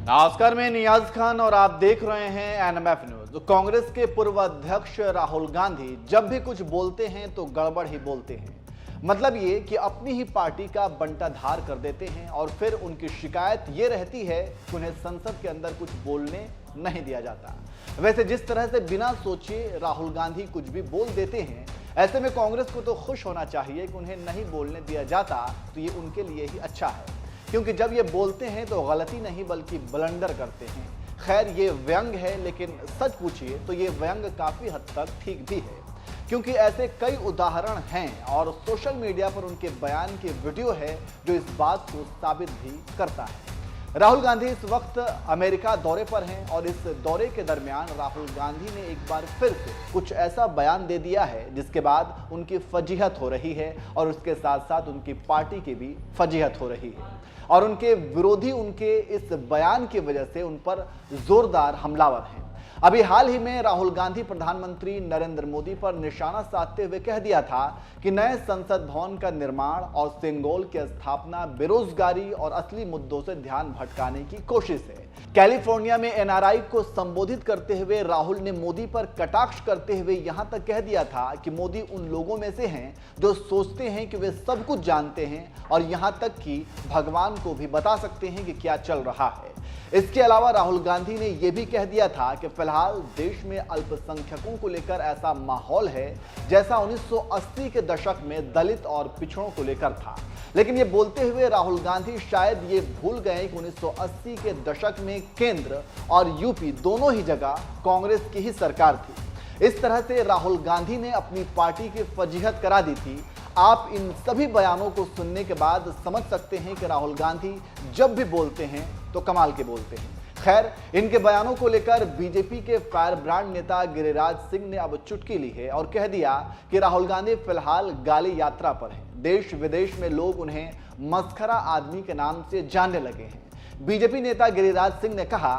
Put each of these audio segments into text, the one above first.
नमस्कार, मैं नियाज खान और आप देख रहे हैं एनएमएफ न्यूज। कांग्रेस के पूर्व अध्यक्ष राहुल गांधी जब भी कुछ बोलते हैं तो गड़बड़ ही बोलते हैं। मतलब ये कि अपनी ही पार्टी का बंटाधार कर देते हैं और फिर उनकी शिकायत ये रहती है कि उन्हें संसद के अंदर कुछ बोलने नहीं दिया जाता। वैसे जिस तरह से बिना सोचे राहुल गांधी कुछ भी बोल देते हैं, ऐसे में कांग्रेस को तो खुश होना चाहिए कि उन्हें नहीं बोलने दिया जाता, तो ये उनके लिए ही अच्छा है, क्योंकि जब ये बोलते हैं तो गलती नहीं बल्कि ब्लंडर करते हैं। खैर, ये व्यंग है, लेकिन सच पूछिए तो ये व्यंग काफी हद तक ठीक भी है, क्योंकि ऐसे कई उदाहरण हैं और सोशल मीडिया पर उनके बयान के वीडियो है जो इस बात को साबित भी करता है। राहुल गांधी इस वक्त अमेरिका दौरे पर हैं और इस दौरे के दरमियान राहुल गांधी ने एक बार फिर से कुछ ऐसा बयान दे दिया है जिसके बाद उनकी फजीहत हो रही है और उसके साथ साथ उनकी पार्टी की भी फजीहत हो रही है और उनके विरोधी उनके इस बयान की वजह से उन पर जोरदार हमलावर हैं। अभी हाल ही में राहुल गांधी प्रधानमंत्री नरेंद्र मोदी पर निशाना साधते हुए कह दिया था कि नए संसद भवन का निर्माण और सिंगोल की स्थापना बेरोजगारी और असली मुद्दों से ध्यान भटकाने की कोशिश है। कैलिफोर्निया में एनआरआई को संबोधित करते हुए राहुल ने मोदी पर कटाक्ष करते हुए यहां तक कह दिया था कि मोदी उन लोगों में से हैं जो सोचते हैं कि वे सब कुछ जानते हैं और यहां तक कि भगवान को भी बता सकते हैं कि क्या चल रहा है। इसके अलावा राहुल गांधी ने यह भी कह दिया था कि फिलहाल देश में अल्पसंख्यकों को लेकर ऐसा माहौल है जैसा 1980 के दशक में दलित और पिछड़ों को लेकर था। लेकिन ये बोलते हुए राहुल गांधी शायद ये भूल गए कि 1980 के दशक में केंद्र और यूपी दोनों ही जगह कांग्रेस की ही सरकार थी। इस तरह से राहुल गांधी ने अपनी पार्टी की फजीहत करा दी थी। आप इन सभी बयानों को सुनने के बाद समझ सकते हैं कि राहुल गांधी जब भी बोलते हैं तो कमाल के बोलते हैं। खैर, इनके बयानों को लेकर बीजेपी के फायर ब्रांड नेता गिरिराज सिंह ने अब चुटकी ली है और कह दिया कि राहुल गांधी फिलहाल गाली यात्रा पर हैं। देश विदेश में लोग उन्हें मस्खरा आदमी के नाम से जानने लगे हैं। बीजेपी नेता गिरिराज सिंह ने कहा,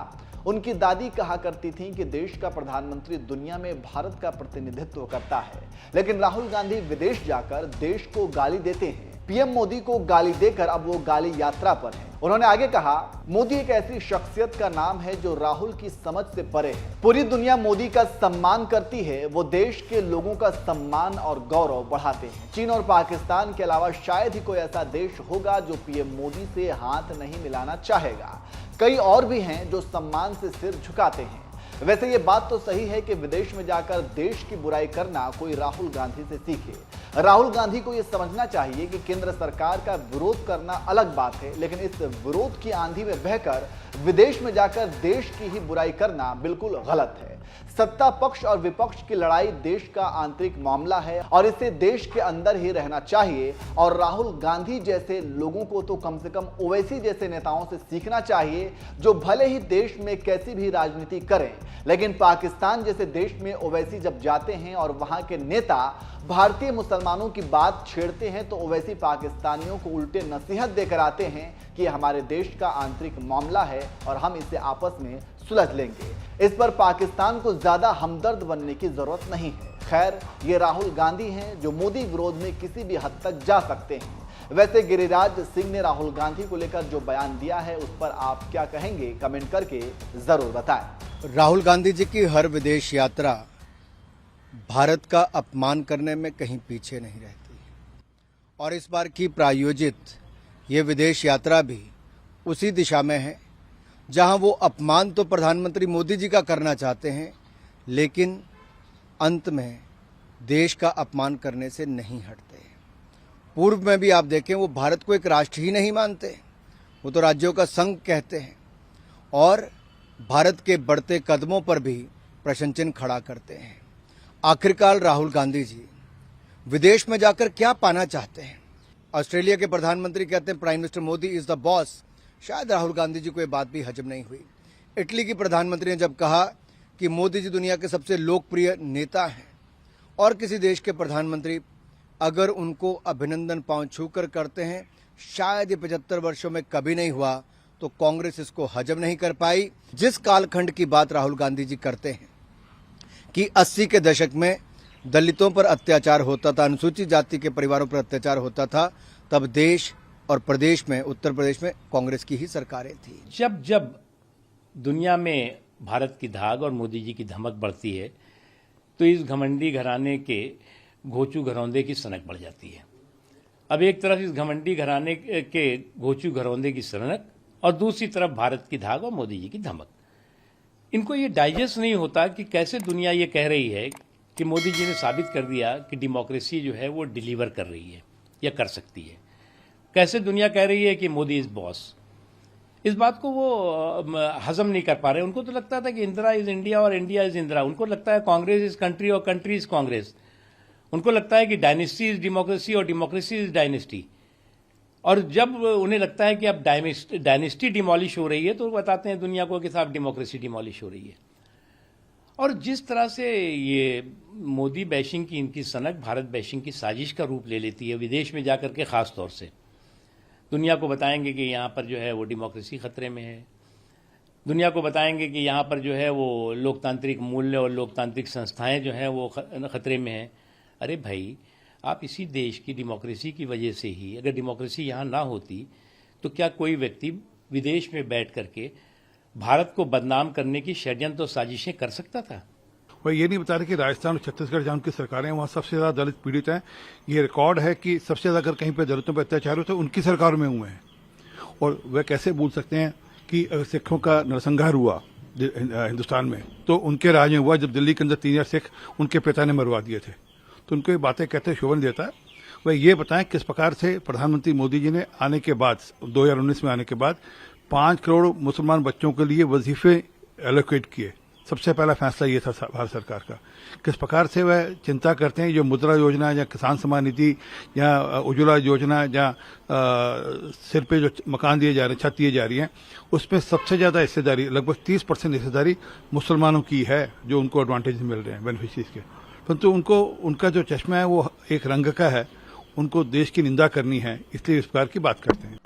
उनकी दादी कहा करती थी कि देश का प्रधानमंत्री दुनिया में भारत का प्रतिनिधित्व करता है, लेकिन राहुल गांधी विदेश जाकर देश को गाली देते हैं। पीएम मोदी को गाली देकर अब वो गाली यात्रा पर हैं। उन्होंने आगे कहा, मोदी एक ऐसी शख्सियत का नाम है जो राहुल की समझ से परे है। पूरी दुनिया मोदी का सम्मान करती है। वो देश के लोगों का सम्मान और गौरव बढ़ाते हैं। चीन और पाकिस्तान के अलावा शायद ही कोई ऐसा देश होगा जो पीएम मोदी से हाथ नहीं मिलाना चाहेगा। कई और भी हैं जो सम्मान से सिर झुकाते हैं। वैसे ये बात तो सही है कि विदेश में जाकर देश की बुराई करना कोई राहुल गांधी से सीखे। राहुल गांधी को ये समझना चाहिए कि केंद्र सरकार का विरोध करना अलग बात है, लेकिन इस विरोध की आंधी में बहकर विदेश में जाकर देश की ही बुराई करना बिल्कुल गलत है। सत्ता पक्ष और विपक्ष की लड़ाई देश का आंतरिक मामला है और इसे देश के अंदर ही रहना चाहिए और राहुल गांधी जैसे लोगों को तो कम से कम ओवैसी जैसे नेताओं से सीखना चाहिए, जो भले ही देश में कैसी भी राजनीति करें, लेकिन पाकिस्तान जैसे देश में ओवैसी जब जाते हैं और वहां के नेता भारतीय मुसलमानों की बात छेड़ते हैं तो ओवैसी पाकिस्तानियों को उल्टे नसीहत देकर आते हैं कि हमारे देश का आंतरिक मामला है और हम इसे आपस में सुलझ लेंगे। इस पर पाकिस्तान को ज्यादा हमदर्द बनने की जरूरत नहीं है। खैर, ये राहुल गांधी हैं जो मोदी विरोध में किसी भी हद तक जा सकते हैं। वैसे गिरिराज सिंह ने राहुल गांधी को लेकर जो बयान दिया है उस पर आप क्या कहेंगे, कमेंट करके जरूर बताएं। राहुल गांधी जी की हर विदेश यात्रा भारत का अपमान करने में कहीं पीछे नहीं रहती और इस बार की प्रायोजित ये विदेश यात्रा भी उसी दिशा में है जहां वो अपमान तो प्रधानमंत्री मोदी जी का करना चाहते हैं, लेकिन अंत में देश का अपमान करने से नहीं हटते। पूर्व में भी आप देखें, वो भारत को एक राष्ट्र ही नहीं मानते, वो तो राज्यों का संघ कहते हैं और भारत के बढ़ते कदमों पर भी प्रश्न चिन्ह खड़ा करते हैं। आखिरकार राहुल गांधी जी विदेश में जाकर क्या पाना चाहते हैं? ऑस्ट्रेलिया के प्रधानमंत्री कहते हैं prime minister Modi is the boss. शायद राहुल गांधी जी को यह बात भी हजम नहीं हुई। इटली की प्रधानमंत्री ने जब कहा कि मोदी जी दुनिया के सबसे लोकप्रिय नेता हैं और किसी देश के प्रधानमंत्री अगर उनको अभिनंदन पांव छूकर करते हैं, शायद ये 75 वर्षों में कभी नहीं हुआ, तो कांग्रेस इसको हजम नहीं कर पाई। जिस कालखंड की बात राहुल गांधी जी करते हैं कि 80 के दशक में दलितों पर अत्याचार होता था, अनुसूचित जाति के परिवारों पर अत्याचार होता था, तब देश और प्रदेश में, उत्तर प्रदेश में कांग्रेस की ही सरकारें थी। जब दुनिया में भारत की धाक और मोदी जी की धमक बढ़ती है तो इस घमंडी घराने के घोचू घरौंदे की सनक बढ़ जाती है। अब एक तरफ इस घमंडी घराने के घोचू घरौंदे की सनक और दूसरी तरफ भारत की धाक और मोदी जी की धमक। इनको ये डाइजेस्ट नहीं होता कि कैसे दुनिया ये कह रही है कि मोदी जी ने साबित कर दिया कि डेमोक्रेसी जो है वो डिलीवर कर रही है या कर सकती है। कैसे दुनिया कह रही है कि मोदी इज बॉस। इस बात को वो हजम नहीं कर पा रहे। उनको तो लगता था कि इंदिरा इज इंडिया और इंडिया इज इंदिरा। उनको लगता है कांग्रेस इज कंट्री और कंट्री इज कांग्रेस। उनको लगता है कि डायनेस्टी इज डेमोक्रेसी और डेमोक्रेसी इज डायनेस्टी। और जब उन्हें लगता है कि अब डायनेस्टी डिमोलिश हो रही है तो वो बताते हैं दुनिया को कि साहब डेमोक्रेसी डिमोलिश हो रही है। और जिस तरह से ये मोदी बैशिंग की इनकी सनक भारत बैशिंग की साजिश का रूप ले लेती है, विदेश में जाकर के खास तौर से दुनिया को बताएंगे कि यहाँ पर जो है वो डेमोक्रेसी खतरे में है। दुनिया को बताएंगे कि यहाँ पर जो है वो लोकतांत्रिक मूल्य और लोकतांत्रिक संस्थाएं जो हैं वो खतरे में हैं। अरे भाई, आप इसी देश की डेमोक्रेसी की वजह से ही, अगर डेमोक्रेसी यहाँ ना होती तो क्या कोई व्यक्ति विदेश में बैठ करके भारत को बदनाम करने की षड्यंत्र और साजिशें कर सकता था? वह ये नहीं बता रहे कि राजस्थान और छत्तीसगढ़ जहाँ उनकी सरकारें हैं वहाँ सबसे ज्यादा दलित पीड़ित हैं। ये रिकॉर्ड है कि सबसे ज्यादा अगर कहीं पर दलितों पर अत्याचार हुए तो उनकी सरकार में हुए हैं। और वह कैसे भूल सकते हैं कि अगर सिखों का नरसंहार हुआ हिंदुस्तान में तो उनके राज में हुआ, जब दिल्ली के अंदर 3000 सिख उनके पिता ने मरवा दिए थे। तो उनको ये बातें कहते शोभन देता है। वह ये बताएं किस प्रकार से प्रधानमंत्री मोदी जी ने आने के बाद 2019 में आने के बाद 5 करोड़ मुसलमान बच्चों के लिए वजीफे एलोकेट किए। सबसे पहला फैसला ये था भारत सरकार का। किस प्रकार से वह चिंता करते हैं जो मुद्रा योजना या किसान सम्मान निधि या उज्ज्वला योजना या सिर पे जो मकान दिए जा रहे हैं, छत दिए जा रही हैं, उसमें सबसे ज्यादा हिस्सेदारी लगभग 30% हिस्सेदारी मुसलमानों की है जो उनको एडवांटेज मिल रहे हैं बेनिफिशरीज के। परंतु उनको उनका जो चश्मा है वो एक रंग का है। उनको देश की निंदा करनी है, इसलिए इस प्रकार की बात करते हैं।